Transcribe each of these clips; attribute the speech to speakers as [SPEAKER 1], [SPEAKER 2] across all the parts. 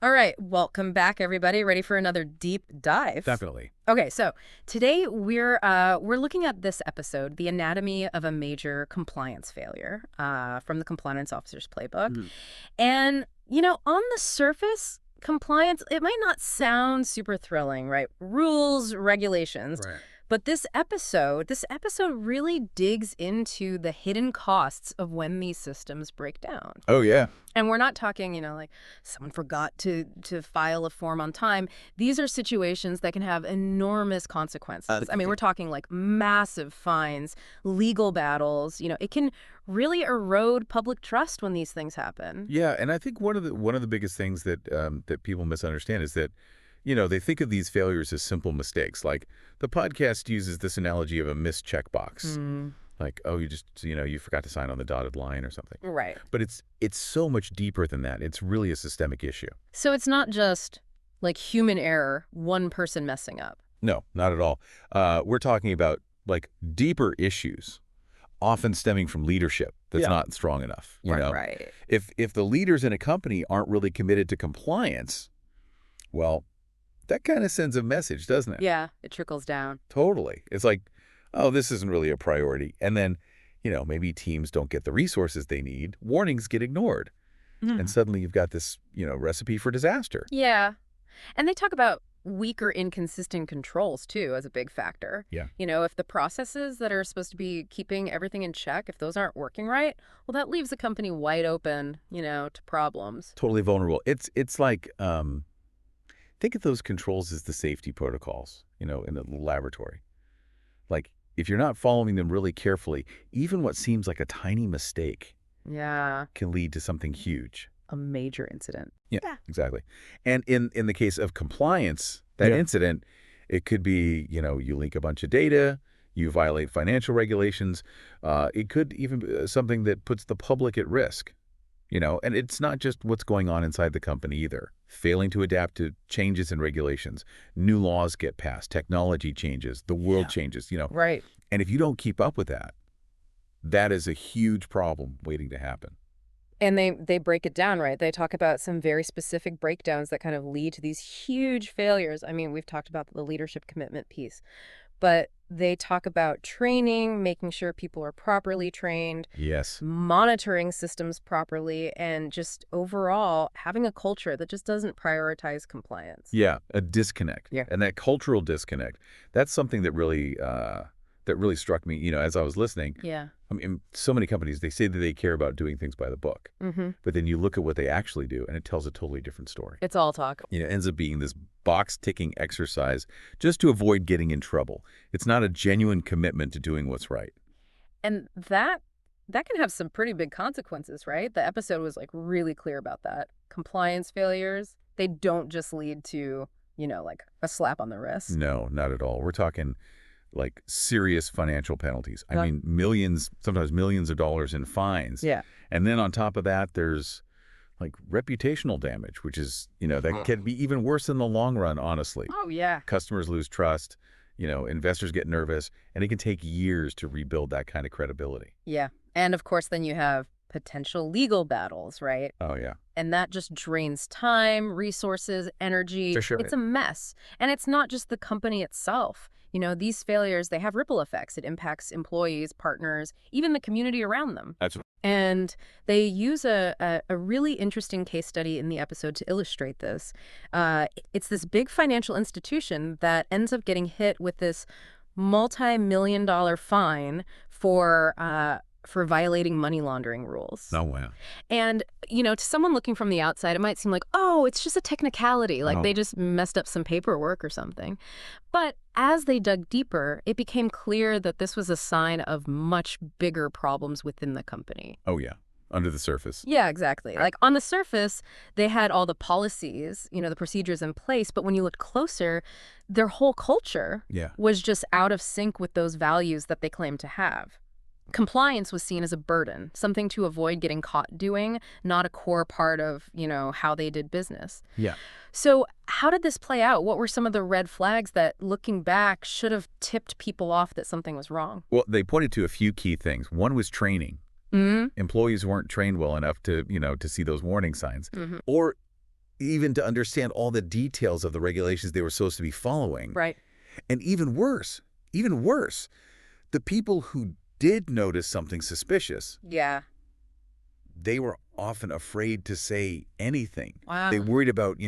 [SPEAKER 1] All right, welcome back, everybody. Ready for another deep dive?
[SPEAKER 2] Definitely.
[SPEAKER 1] Okay, so today we're looking at this episode, the anatomy of a major compliance failure, from the compliance officer's playbook.
[SPEAKER 2] Mhm.
[SPEAKER 1] And on the surface, compliance it might not sound super thrilling, right? Rules, regulations.
[SPEAKER 2] Right.
[SPEAKER 1] But this episode really digs into the hidden costs of when these systems break down.
[SPEAKER 2] Oh, yeah.
[SPEAKER 1] And we're not talking, like someone forgot to file a form on time. These are situations that can have enormous consequences. I mean, we're talking like massive fines, legal battles. It can really erode public trust when these things happen.
[SPEAKER 2] Yeah, and I think one of the biggest things that people misunderstand is that, they think of these failures as simple mistakes. Like the podcast uses this analogy of a missed checkbox. Like, oh, you forgot to sign on the dotted line or something.
[SPEAKER 1] Right.
[SPEAKER 2] But it's so much deeper than that. It's really a systemic issue.
[SPEAKER 1] So it's not just like human error, one person messing up.
[SPEAKER 2] No, not at all. We're talking about like deeper issues, often stemming from leadership that's not strong enough.
[SPEAKER 1] Right.
[SPEAKER 2] If the leaders in a company aren't really committed to compliance, well, that kind of sends a message, doesn't it?
[SPEAKER 1] Yeah, it trickles down.
[SPEAKER 2] Totally. It's like, oh, this isn't really a priority. And then, maybe teams don't get the resources they need. Warnings get ignored. And suddenly you've got this, recipe for disaster.
[SPEAKER 1] Yeah. And they talk about weak or inconsistent controls, too, as a big factor.
[SPEAKER 2] Yeah.
[SPEAKER 1] If the processes that are supposed to be keeping everything in check, if those aren't working right, well, that leaves the company wide open, to problems.
[SPEAKER 2] Totally vulnerable. It's like, think of those controls as the safety protocols, in a laboratory. Like, if you're not following them really carefully, even what seems like a tiny mistake
[SPEAKER 1] Yeah.
[SPEAKER 2] can lead to something huge.
[SPEAKER 1] A major incident.
[SPEAKER 2] Yeah, exactly. And in the case of compliance, that incident, it could be, you leak a bunch of data, you violate financial regulations. It could even be something that puts the public at risk. And it's not just what's going on inside the company either. Failing to adapt to changes in regulations, new laws get passed, technology changes, the world changes,
[SPEAKER 1] Right.
[SPEAKER 2] And if you don't keep up with that, that is a huge problem waiting to happen.
[SPEAKER 1] And they break it down, right? They talk about some very specific breakdowns that kind of lead to these huge failures. I mean, we've talked about the leadership commitment piece, but they talk about training, making sure people are properly trained,
[SPEAKER 2] Yes.
[SPEAKER 1] monitoring systems properly, and just overall having a culture that just doesn't prioritize compliance.
[SPEAKER 2] Yeah, a disconnect.
[SPEAKER 1] Yeah.
[SPEAKER 2] And that cultural disconnect, that's something that really struck me, as I was listening.
[SPEAKER 1] Yeah.
[SPEAKER 2] I mean, so many companies, they say that they care about doing things by the book. But then you look at what they actually do, and it tells a totally different story.
[SPEAKER 1] It's all talk.
[SPEAKER 2] It ends up being this box-ticking exercise just to avoid getting in trouble. It's not a genuine commitment to doing what's right.
[SPEAKER 1] And that can have some pretty big consequences, right? The episode was like really clear about that. Compliance failures, they don't just lead to, like a slap on the wrist.
[SPEAKER 2] No, not at all. We're talking like serious financial penalties. I
[SPEAKER 1] Yeah.
[SPEAKER 2] mean, millions, sometimes millions of dollars in fines.
[SPEAKER 1] Yeah.
[SPEAKER 2] And then on top of that, there's like reputational damage, which is, that can be even worse in the long run, honestly.
[SPEAKER 1] Oh, yeah.
[SPEAKER 2] Customers lose trust, investors get nervous, and it can take years to rebuild that kind of credibility.
[SPEAKER 1] Yeah. And of course, then you have potential legal battles, right?
[SPEAKER 2] Oh, yeah.
[SPEAKER 1] And that just drains time, resources, energy.
[SPEAKER 2] For sure.
[SPEAKER 1] It's a mess. And it's not just the company itself. These failures, they have ripple effects. It impacts employees, partners, even the community around them.
[SPEAKER 2] That's
[SPEAKER 1] And they use a really interesting case study in the episode to illustrate this. It's this big financial institution that ends up getting hit with this multi-million-dollar fine for violating money laundering rules.
[SPEAKER 2] Oh, wow.
[SPEAKER 1] And, to someone looking from the outside, it might seem like, oh, it's just a technicality, like they just messed up some paperwork or something. But as they dug deeper, it became clear that this was a sign of much bigger problems within the company.
[SPEAKER 2] Oh, yeah. Under the surface.
[SPEAKER 1] Yeah, exactly. Like on the surface, they had all the policies, the procedures in place. But when you looked closer, their whole culture was just out of sync with those values that they claimed to have. Compliance was seen as a burden, something to avoid getting caught doing, not a core part of, how they did business.
[SPEAKER 2] Yeah.
[SPEAKER 1] So how did this play out? What were some of the red flags that, looking back, should have tipped people off that something was wrong?
[SPEAKER 2] Well, they pointed to a few key things. One was training. Employees weren't trained well enough to, to see those warning signs. Or even to understand all the details of the regulations they were supposed to be following.
[SPEAKER 1] Right.
[SPEAKER 2] And even worse, the people who did notice something suspicious,
[SPEAKER 1] Yeah.
[SPEAKER 2] they were often afraid to say anything.
[SPEAKER 1] Wow.
[SPEAKER 2] They worried about,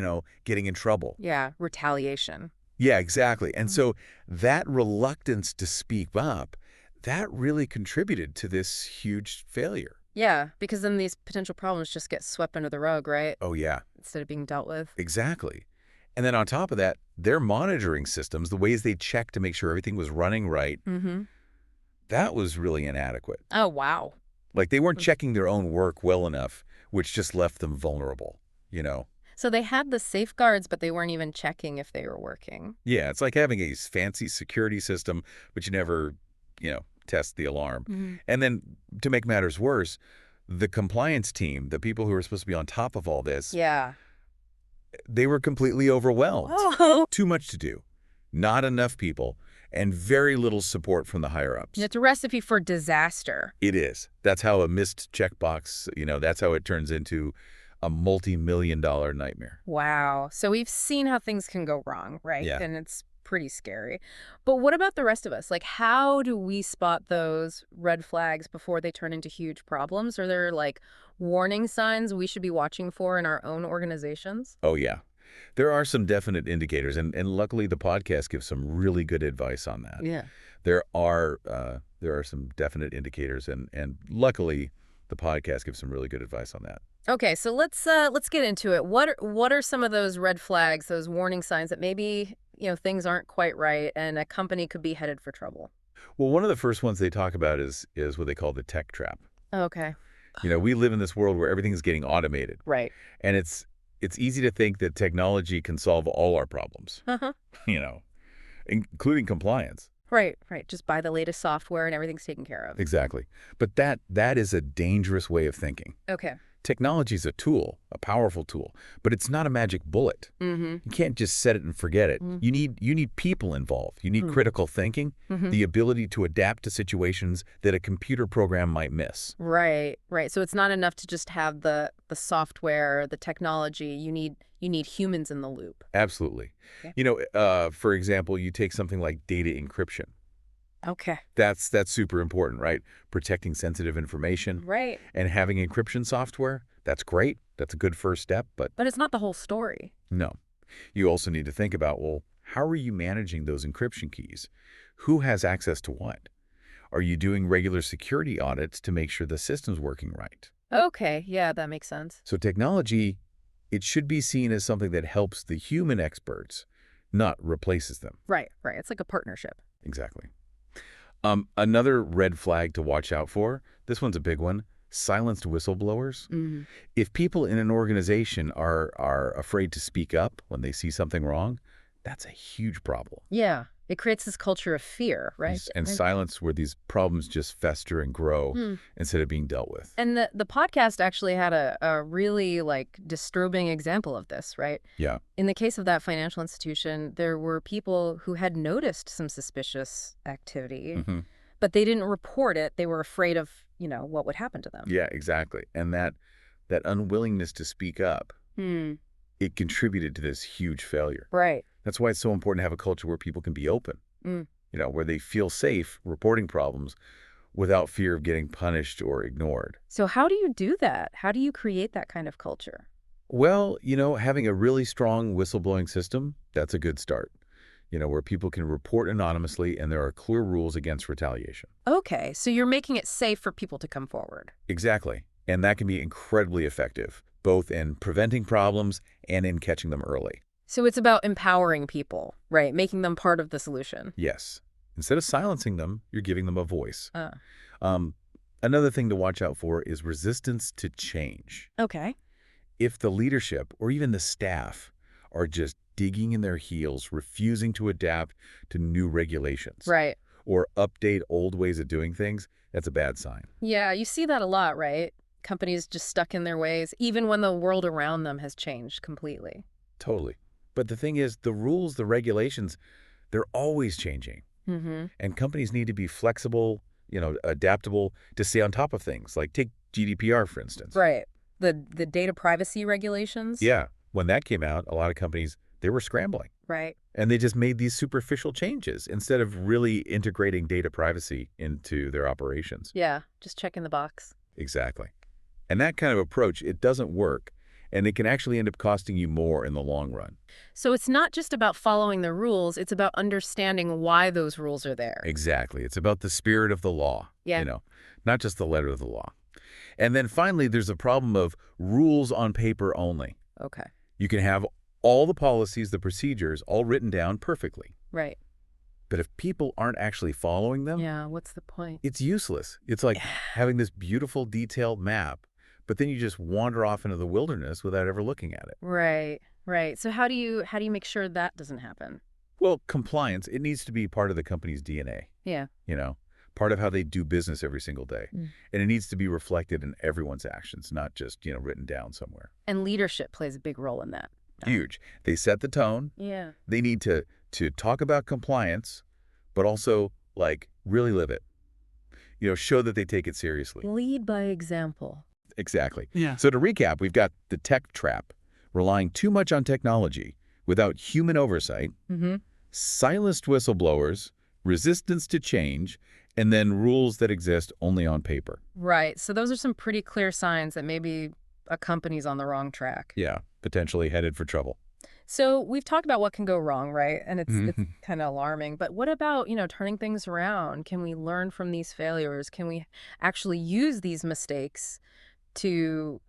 [SPEAKER 2] getting in trouble.
[SPEAKER 1] Yeah, retaliation.
[SPEAKER 2] Yeah, exactly. And so that reluctance to speak up, that really contributed to this huge failure.
[SPEAKER 1] Yeah, because then these potential problems just get swept under the rug, right?
[SPEAKER 2] Oh, yeah.
[SPEAKER 1] Instead of being dealt with.
[SPEAKER 2] Exactly. And then on top of that, their monitoring systems, the ways they checked to make sure everything was running right, that was really inadequate.
[SPEAKER 1] Oh, wow.
[SPEAKER 2] Like they weren't checking their own work well enough, which just left them vulnerable,
[SPEAKER 1] So they had the safeguards, but they weren't even checking if they were working.
[SPEAKER 2] Yeah, it's like having a fancy security system, but you never, test the alarm. And then to make matters worse, the compliance team, the people who were supposed to be on top of all this,
[SPEAKER 1] Yeah.
[SPEAKER 2] they were completely overwhelmed.
[SPEAKER 1] Oh.
[SPEAKER 2] Too much to do, not enough people, and very little support from the higher-ups.
[SPEAKER 1] It's a recipe for disaster.
[SPEAKER 2] It is. That's how a missed checkbox, that's how it turns into a multi-million-dollar nightmare.
[SPEAKER 1] Wow. So we've seen how things can go wrong, right?
[SPEAKER 2] Yeah.
[SPEAKER 1] And it's pretty scary. But what about the rest of us? Like, how do we spot those red flags before they turn into huge problems? Are there, warning signs we should be watching for in our own organizations?
[SPEAKER 2] Oh, yeah. There are some definite indicators, and luckily the podcast gives some really good advice on that.
[SPEAKER 1] Yeah.
[SPEAKER 2] There are some definite indicators, and luckily the podcast gives some really good advice on that.
[SPEAKER 1] Okay, so let's get into it. What are some of those red flags, those warning signs that maybe, things aren't quite right and a company could be headed for trouble?
[SPEAKER 2] Well, one of the first ones they talk about is what they call the tech trap.
[SPEAKER 1] Okay.
[SPEAKER 2] We live in this world where everything's getting automated.
[SPEAKER 1] Right.
[SPEAKER 2] And it's easy to think that technology can solve all our problems, including compliance.
[SPEAKER 1] Right. Just buy the latest software and everything's taken care of.
[SPEAKER 2] Exactly. But that is a dangerous way of thinking.
[SPEAKER 1] Okay.
[SPEAKER 2] Technology is a tool, a powerful tool, but it's not a magic bullet. You can't just set it and forget it. You need people involved. You need critical thinking, the ability to adapt to situations that a computer program might miss.
[SPEAKER 1] Right. So it's not enough to just have the software, the technology. You need humans in the loop.
[SPEAKER 2] Absolutely.
[SPEAKER 1] Okay.
[SPEAKER 2] For example, you take something like data encryption.
[SPEAKER 1] Okay.
[SPEAKER 2] That's super important, right? Protecting sensitive information.
[SPEAKER 1] Right.
[SPEAKER 2] And having encryption software, that's great. That's a good first step, but
[SPEAKER 1] it's not the whole story.
[SPEAKER 2] no. You also need to think about, well, how are you managing those encryption keys? Who has access to what? Are you doing regular security audits to make sure the system's working right?
[SPEAKER 1] Okay. Yeah, that makes sense.
[SPEAKER 2] So technology, it should be seen as something that helps the human experts, not replaces them.
[SPEAKER 1] Right. It's like a partnership.
[SPEAKER 2] Exactly. Another red flag to watch out for, this one's a big one, silenced whistleblowers. If people in an organization are afraid to speak up when they see something wrong, that's a huge problem.
[SPEAKER 1] Yeah. It creates this culture of fear, right?
[SPEAKER 2] And silence where these problems just fester and grow instead of being dealt with.
[SPEAKER 1] And the podcast actually had a really disturbing example of this, right?
[SPEAKER 2] Yeah.
[SPEAKER 1] In the case of that financial institution, there were people who had noticed some suspicious activity, but they didn't report it. They were afraid of, what would happen to them.
[SPEAKER 2] Yeah, exactly. And that unwillingness to speak up, it contributed to this huge failure.
[SPEAKER 1] Right.
[SPEAKER 2] That's why it's so important to have a culture where people can be open, where they feel safe reporting problems without fear of getting punished or ignored.
[SPEAKER 1] So how do you do that? How do you create that kind of culture?
[SPEAKER 2] Well, having a really strong whistleblowing system, that's a good start, where people can report anonymously and there are clear rules against retaliation.
[SPEAKER 1] Okay, so you're making it safe for people to come forward.
[SPEAKER 2] Exactly. And that can be incredibly effective, both in preventing problems and in catching them early.
[SPEAKER 1] So it's about empowering people, right? Making them part of the solution.
[SPEAKER 2] Yes. Instead of silencing them, you're giving them a voice. Another thing to watch out for is resistance to change.
[SPEAKER 1] Okay.
[SPEAKER 2] If the leadership or even the staff are just digging in their heels, refusing to adapt to new regulations.
[SPEAKER 1] Right.
[SPEAKER 2] Or update old ways of doing things, that's a bad sign.
[SPEAKER 1] Yeah, you see that a lot, right? Companies just stuck in their ways, even when the world around them has changed completely.
[SPEAKER 2] Totally. But the thing is, the rules, the regulations, they're always changing. And companies need to be flexible, adaptable to stay on top of things. Like take GDPR, for instance.
[SPEAKER 1] Right. The data privacy regulations?
[SPEAKER 2] Yeah. when that came out, a lot of companies, they were scrambling.
[SPEAKER 1] Right.
[SPEAKER 2] And they just made these superficial changes instead of really integrating data privacy into their operations.
[SPEAKER 1] Yeah, just checking the box.
[SPEAKER 2] Exactly. And that kind of approach, it doesn't work. And it can actually end up costing you more in the long run.
[SPEAKER 1] So it's not just about following the rules, it's about understanding why those rules are there.
[SPEAKER 2] Exactly. It's about the spirit of the law,
[SPEAKER 1] Yeah.
[SPEAKER 2] not just the letter of the law. And then finally, there's a problem of rules on paper only.
[SPEAKER 1] Okay.
[SPEAKER 2] You can have all the policies, the procedures, all written down perfectly.
[SPEAKER 1] Right.
[SPEAKER 2] But if people aren't actually following them,
[SPEAKER 1] Yeah, what's the point?
[SPEAKER 2] it's useless. It's like having this beautiful, detailed map, but then you just wander off into the wilderness without ever looking at it.
[SPEAKER 1] Right, right. So how do you make sure that doesn't happen?
[SPEAKER 2] Well, compliance, it needs to be part of the company's DNA,
[SPEAKER 1] Yeah.
[SPEAKER 2] part of how they do business every single day.
[SPEAKER 1] Mm.
[SPEAKER 2] And it needs to be reflected in everyone's actions, not just, written down somewhere.
[SPEAKER 1] And leadership plays a big role in that.
[SPEAKER 2] Huge. They set the tone.
[SPEAKER 1] Yeah.
[SPEAKER 2] They need to talk about compliance, but also, really live it. Show that they take it seriously.
[SPEAKER 1] Lead by example.
[SPEAKER 2] Exactly.
[SPEAKER 3] Yeah.
[SPEAKER 2] So to recap, we've got the tech trap, relying too much on technology without human oversight, silenced whistleblowers, resistance to change, and then rules that exist only on paper.
[SPEAKER 1] Right. So those are some pretty clear signs that maybe a company's on the wrong track.
[SPEAKER 2] Yeah, potentially headed for trouble.
[SPEAKER 1] So we've talked about what can go wrong, right? And it's
[SPEAKER 2] Mhm.
[SPEAKER 1] kind of alarming. But what about, turning things around? Can we learn from these failures? Can we actually use these mistakes to,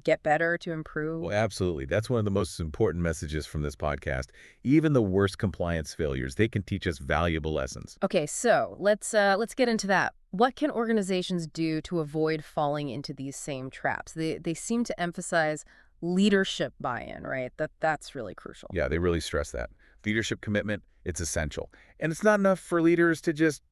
[SPEAKER 1] get better, to improve?
[SPEAKER 2] Well, absolutely. That's one of the most important messages from this podcast. Even the worst compliance failures, they can teach us valuable lessons.
[SPEAKER 1] Okay, so let's get into that. What can organizations do to avoid falling into these same traps? They seem to emphasize leadership buy-in, right? That's really crucial.
[SPEAKER 2] Yeah, they really stress that. Leadership commitment, it's essential. And it's not enough for leaders to just,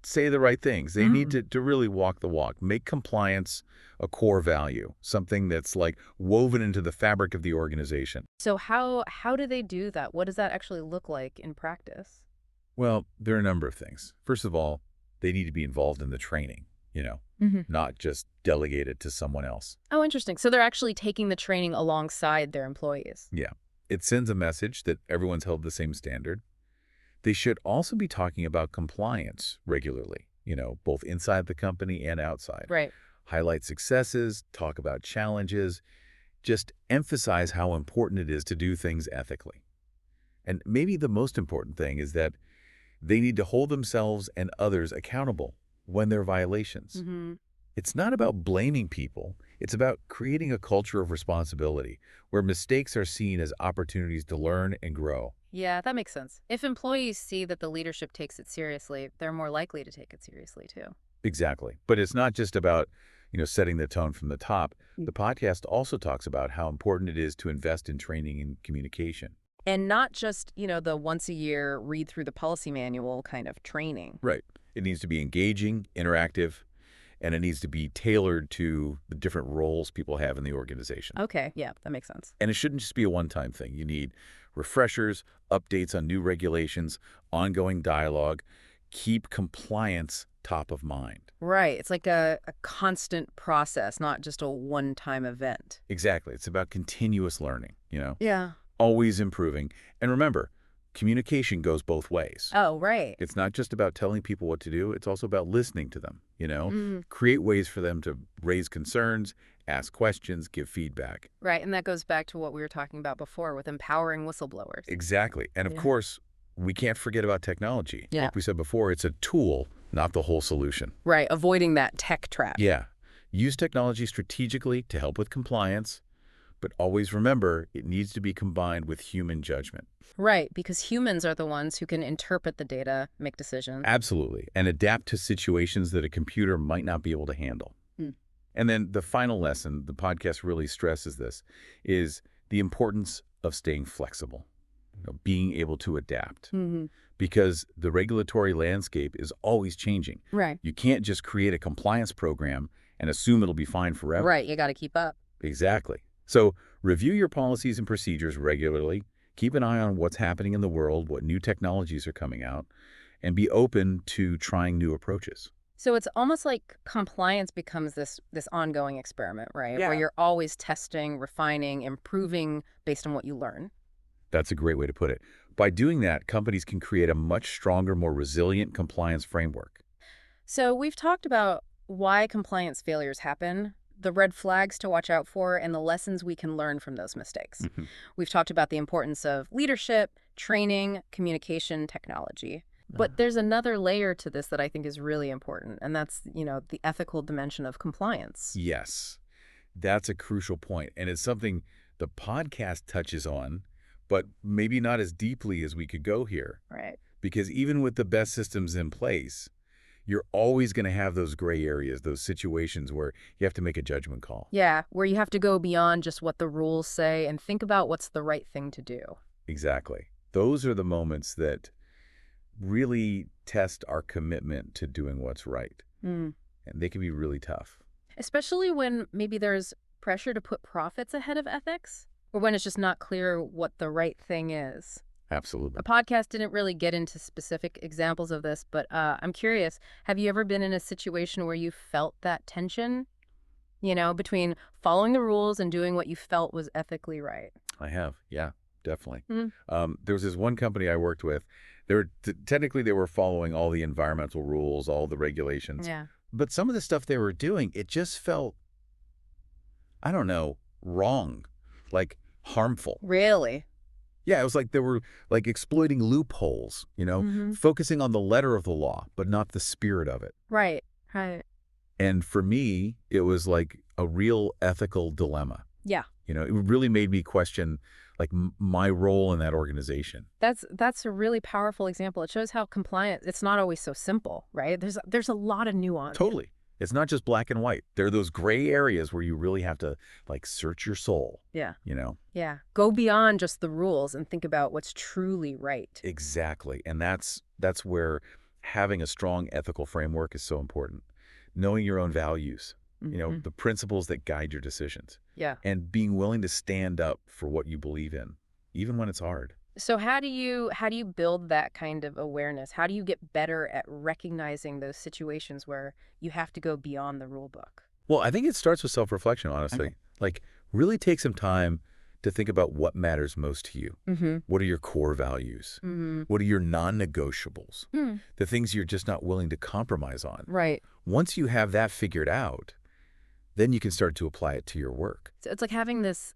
[SPEAKER 2] say the right things. They need to really walk the walk, make compliance a core value, something that's woven into the fabric of the organization.
[SPEAKER 1] So how do they do that? What does that actually look like in practice?
[SPEAKER 2] Well, there are a number of things. First of all, they need to be involved in the training, not just delegate it to someone else.
[SPEAKER 1] Oh, interesting. So they're actually taking the training alongside their employees.
[SPEAKER 2] Yeah. It sends a message that everyone's held the same standard. They should also be talking about compliance regularly, both inside the company and outside.
[SPEAKER 1] Right.
[SPEAKER 2] Highlight successes, talk about challenges, just emphasize how important it is to do things ethically. And maybe the most important thing is that they need to hold themselves and others accountable when there are violations. It's not about blaming people. It's about creating a culture of responsibility where mistakes are seen as opportunities to learn and grow.
[SPEAKER 1] Yeah, that makes sense. If employees see that the leadership takes it seriously, they're more likely to take it seriously, too.
[SPEAKER 2] Exactly. But it's not just about, setting the tone from the top. The podcast also talks about how important it is to invest in training and communication.
[SPEAKER 1] And not just, the once a year read through the policy manual kind of training.
[SPEAKER 2] Right. It needs to be engaging, interactive, and it needs to be tailored to the different roles people have in the organization.
[SPEAKER 1] Okay, yeah, that makes sense.
[SPEAKER 2] And it shouldn't just be a one-time thing. You need refreshers, updates on new regulations, ongoing dialogue. Keep compliance top of mind.
[SPEAKER 1] Right. It's like a constant process, not just a one-time event.
[SPEAKER 2] Exactly. It's about continuous learning,
[SPEAKER 1] Yeah.
[SPEAKER 2] always improving. And remember, communication goes both ways.
[SPEAKER 1] Oh, right.
[SPEAKER 2] It's not just about telling people what to do. It's also about listening to them, create ways for them to raise concerns, ask questions, give feedback.
[SPEAKER 1] Right. And that goes back to what we were talking about before with empowering whistleblowers.
[SPEAKER 2] Exactly. And of course, we can't forget about technology.
[SPEAKER 1] Yeah.
[SPEAKER 2] Like we said before, it's a tool, not the whole solution.
[SPEAKER 1] Right. Avoiding that tech trap.
[SPEAKER 2] Yeah. Use technology strategically to help with compliance, but always remember it needs to be combined with human judgment.
[SPEAKER 1] Right, because humans are the ones who can interpret the data, make decisions.
[SPEAKER 2] Absolutely. And adapt to situations that a computer might not be able to handle. And then the final lesson, the podcast really stresses this, is the importance of staying flexible, being able to adapt. Because the regulatory landscape is always changing.
[SPEAKER 1] Right.
[SPEAKER 2] You can't just create a compliance program and assume it'll be fine forever.
[SPEAKER 1] Right, you got to keep up.
[SPEAKER 2] Exactly. So review your policies and procedures regularly. Keep an eye on what's happening in the world, what new technologies are coming out, and be open to trying new approaches.
[SPEAKER 1] So it's almost like compliance becomes this ongoing experiment, right? Where
[SPEAKER 2] Yeah.
[SPEAKER 1] you're always testing, refining, improving based on what you learn.
[SPEAKER 2] That's a great way to put it. By doing that, companies can create a much stronger, more resilient compliance framework.
[SPEAKER 1] So we've talked about why compliance failures happen, the red flags to watch out for, and the lessons we can learn from those mistakes.
[SPEAKER 2] Mhm.
[SPEAKER 1] We've talked about the importance of leadership, training, communication, technology. But there's another layer to this that I think is really important, and that's, the ethical dimension of compliance.
[SPEAKER 2] Yes, that's a crucial point, and it's something the podcast touches on, but maybe not as deeply as we could go here.
[SPEAKER 1] Right.
[SPEAKER 2] Because even with the best systems in place, you're always going to have those gray areas, those situations where you have to make a judgment call.
[SPEAKER 1] Yeah, where you have to go beyond just what the rules say and think about what's the right thing to do.
[SPEAKER 2] Exactly. Those are the moments that really test our commitment to doing what's right.
[SPEAKER 1] Mm.
[SPEAKER 2] And they can be really tough.
[SPEAKER 1] Especially when maybe there's pressure to put profits ahead of ethics, or when it's just not clear what the right thing is.
[SPEAKER 2] Absolutely.
[SPEAKER 1] The podcast didn't really get into specific examples of this, but I'm curious, have you ever been in a situation where you felt that tension, between following the rules and doing what you felt was ethically right?
[SPEAKER 2] I have. Yeah, definitely.
[SPEAKER 1] Mm.
[SPEAKER 2] There was this one company I worked with. Technically, they were following all the environmental rules, all the regulations.
[SPEAKER 1] Yeah.
[SPEAKER 2] But some of the stuff they were doing, it just felt, I don't know, wrong, like harmful.
[SPEAKER 1] Really?
[SPEAKER 2] Yeah, it was like they were like exploiting loopholes,
[SPEAKER 1] Mm-hmm.
[SPEAKER 2] focusing on the letter of the law, but not the spirit of it.
[SPEAKER 1] Right. Right.
[SPEAKER 2] And for me, it was like a real ethical dilemma.
[SPEAKER 1] Yeah.
[SPEAKER 2] It really made me question like my role in that organization.
[SPEAKER 1] That's a really powerful example. It shows how compliance, it's not always so simple, right? There's a lot of nuance.
[SPEAKER 2] Totally. It's not just black and white. There are those gray areas where you really have to like search your soul.
[SPEAKER 1] Yeah.
[SPEAKER 2] Yeah.
[SPEAKER 1] Go beyond just the rules and think about what's truly right.
[SPEAKER 2] Exactly. And that's where having a strong ethical framework is so important. Knowing your own values,
[SPEAKER 1] Mm-hmm.
[SPEAKER 2] the principles that guide your decisions.
[SPEAKER 1] Yeah.
[SPEAKER 2] And being willing to stand up for what you believe in, even when it's hard.
[SPEAKER 1] So how do you build that kind of awareness? How do you get better at recognizing those situations where you have to go beyond the rule book?
[SPEAKER 2] Well, I think it starts with self-reflection, honestly.
[SPEAKER 1] Okay.
[SPEAKER 2] Like, really take some time to think about what matters most to you.
[SPEAKER 1] Mm-hmm.
[SPEAKER 2] What are your core values?
[SPEAKER 1] Mm-hmm.
[SPEAKER 2] What are your non-negotiables?
[SPEAKER 1] Mm.
[SPEAKER 2] The things you're just not willing to compromise on.
[SPEAKER 1] Right.
[SPEAKER 2] Once you have that figured out, then you can start to apply it to your work.
[SPEAKER 1] So it's like having this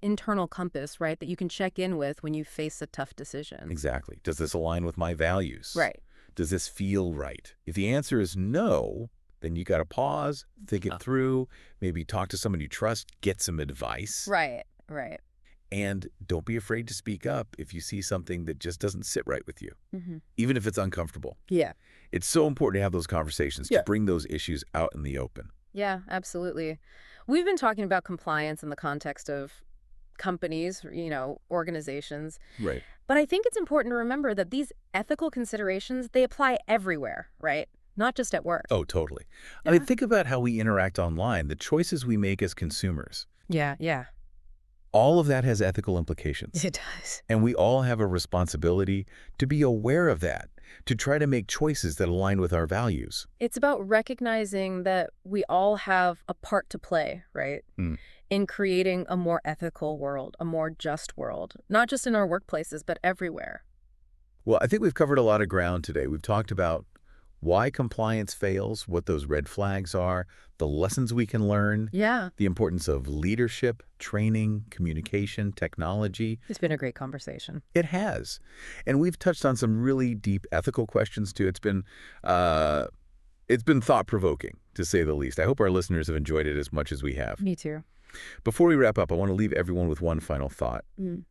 [SPEAKER 1] internal compass, right, that you can check in with when you face a tough decision.
[SPEAKER 2] Exactly. Does this align with my values?
[SPEAKER 1] Right.
[SPEAKER 2] Does this feel right? If the answer is no, then you got to pause, think it through, maybe talk to someone you trust, get some advice.
[SPEAKER 1] Right. Right.
[SPEAKER 2] And don't be afraid to speak up if you see something that just doesn't sit right with you,
[SPEAKER 1] Mm-hmm.
[SPEAKER 2] even if it's uncomfortable.
[SPEAKER 1] Yeah.
[SPEAKER 2] It's so important to have those conversations, to bring those issues out in the open.
[SPEAKER 1] Yeah, absolutely. We've been talking about compliance in the context of companies, organizations.
[SPEAKER 2] Right.
[SPEAKER 1] But I think it's important to remember that these ethical considerations, they apply everywhere, right? Not just at work.
[SPEAKER 2] Oh, totally.
[SPEAKER 1] Yeah.
[SPEAKER 2] I mean, think about how we interact online, the choices we make as consumers.
[SPEAKER 1] Yeah, yeah.
[SPEAKER 2] All of that has ethical implications.
[SPEAKER 1] It does.
[SPEAKER 2] And we all have a responsibility to be aware of that, to try to make choices that align with our values.
[SPEAKER 1] It's about recognizing that we all have a part to play, right?
[SPEAKER 2] Mm.
[SPEAKER 1] In creating a more ethical world, a more just world, not just in our workplaces, but everywhere.
[SPEAKER 2] Well, I think we've covered a lot of ground today. We've talked about why compliance fails, what those red flags are, the lessons we can learn,
[SPEAKER 1] Yeah.
[SPEAKER 2] the importance of leadership, training, communication, technology.
[SPEAKER 1] It's been a great conversation.
[SPEAKER 2] It has. And we've touched on some really deep ethical questions, too. It's been thought-provoking, to say the least. I hope our listeners have enjoyed it as much as we have.
[SPEAKER 1] Me too.
[SPEAKER 2] Before we wrap up, I want to leave everyone with one final thought.
[SPEAKER 1] Mm.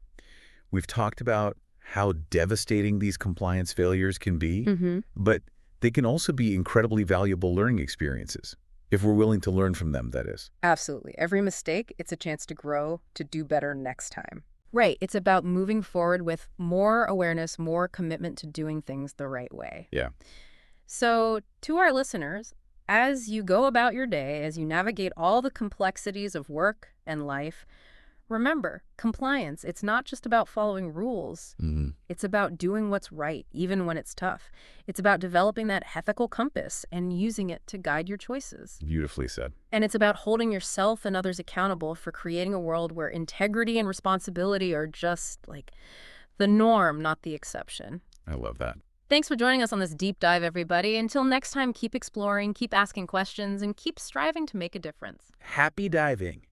[SPEAKER 2] We've talked about how devastating these compliance failures can be,
[SPEAKER 1] Mm-hmm.
[SPEAKER 2] but they can also be incredibly valuable learning experiences, if we're willing to learn from them, that is.
[SPEAKER 1] Absolutely. Every mistake, it's a chance to grow, to do better next time. Right. It's about moving forward with more awareness, more commitment to doing things the right way.
[SPEAKER 2] Yeah.
[SPEAKER 1] So to our listeners, as you go about your day, as you navigate all the complexities of work and life, Remember, compliance, it's not just about following rules. It's about doing what's right, even when it's tough. It's about developing that ethical compass and using it to guide your choices.
[SPEAKER 2] Beautifully said.
[SPEAKER 1] And it's about holding yourself and others accountable for creating a world where integrity and responsibility are just, like, the norm, not the exception.
[SPEAKER 2] I love that.
[SPEAKER 1] Thanks for joining us on this deep dive, everybody. Until next time, keep exploring, keep asking questions, and keep striving to make a difference.
[SPEAKER 2] Happy diving.